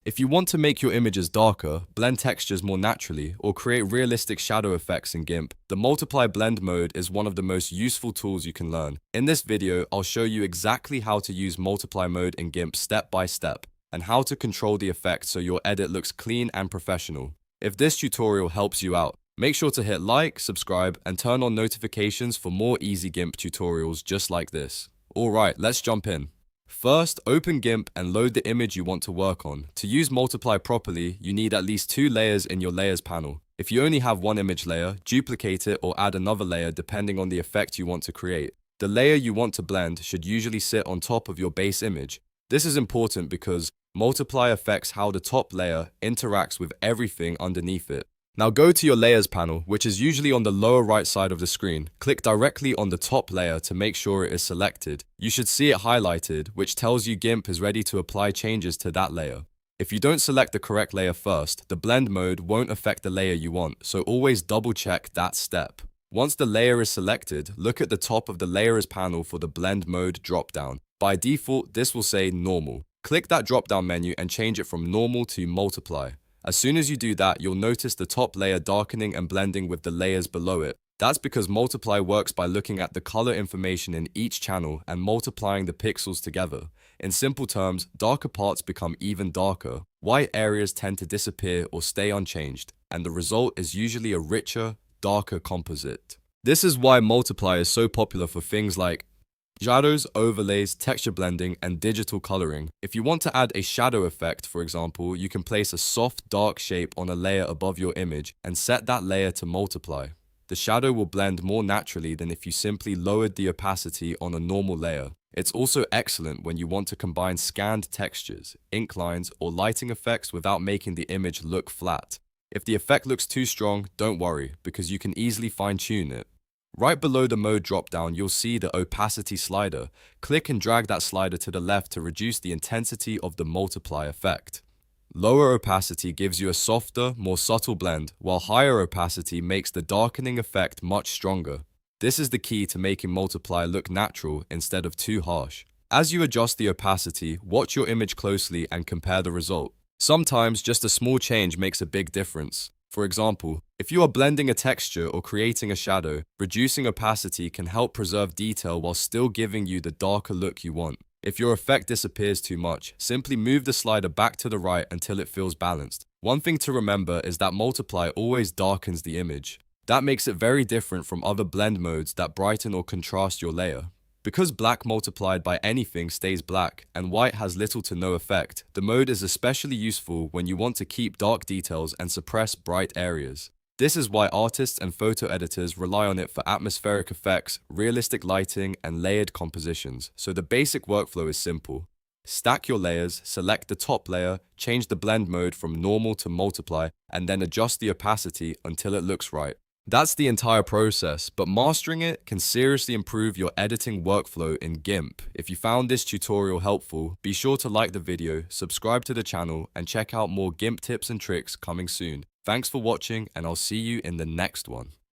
If you want to make your images darker, blend textures more naturally, or create realistic shadow effects in GIMP, the Multiply Blend mode is one of the most useful tools you can learn. In this video, I'll show you exactly how to use Multiply mode in GIMP step by step, and how to control the effect so your edit looks clean and professional. If this tutorial helps you out, make sure to hit like, subscribe, and turn on notifications for more easy GIMP tutorials just like this. Alright, let's jump in. First, open GIMP and load the image you want to work on. To use Multiply properly, you need at least 2 layers in your Layers panel. If you only have one image layer, duplicate it or add another layer depending on the effect you want to create. The layer you want to blend should usually sit on top of your base image. This is important because Multiply affects how the top layer interacts with everything underneath it. Now go to your Layers panel, which is usually on the lower right side of the screen. Click directly on the top layer to make sure it is selected. You should see it highlighted, which tells you GIMP is ready to apply changes to that layer. If you don't select the correct layer first, the blend mode won't affect the layer you want, so always double check that step. Once the layer is selected, look at the top of the Layers panel for the blend mode dropdown. By default, this will say normal. Click that drop-down menu and change it from normal to multiply. As soon as you do that, you'll notice the top layer darkening and blending with the layers below it. That's because Multiply works by looking at the color information in each channel and multiplying the pixels together. In simple terms, darker parts become even darker, white areas tend to disappear or stay unchanged, and the result is usually a richer, darker composite. This is why Multiply is so popular for things like shadows, overlays, texture blending, and digital coloring. If you want to add a shadow effect, for example, you can place a soft, dark shape on a layer above your image and set that layer to multiply. The shadow will blend more naturally than if you simply lowered the opacity on a normal layer. It's also excellent when you want to combine scanned textures, ink lines, or lighting effects without making the image look flat. If the effect looks too strong, don't worry, because you can easily fine-tune it. Right below the mode dropdown, you'll see the opacity slider. Click and drag that slider to the left to reduce the intensity of the multiply effect. Lower opacity gives you a softer, more subtle blend, while higher opacity makes the darkening effect much stronger. This is the key to making multiply look natural instead of too harsh. As you adjust the opacity, watch your image closely and compare the result. Sometimes just a small change makes a big difference. For example, if you are blending a texture or creating a shadow, reducing opacity can help preserve detail while still giving you the darker look you want. If your effect disappears too much, simply move the slider back to the right until it feels balanced. One thing to remember is that Multiply always darkens the image. That makes it very different from other blend modes that brighten or contrast your layer. Because black multiplied by anything stays black and white has little to no effect, the mode is especially useful when you want to keep dark details and suppress bright areas. This is why artists and photo editors rely on it for atmospheric effects, realistic lighting, and layered compositions. So the basic workflow is simple. Stack your layers, select the top layer, change the blend mode from normal to multiply, and then adjust the opacity until it looks right. That's the entire process, but mastering it can seriously improve your editing workflow in GIMP. If you found this tutorial helpful, be sure to like the video, subscribe to the channel, and check out more GIMP tips and tricks coming soon. Thanks for watching, and I'll see you in the next one.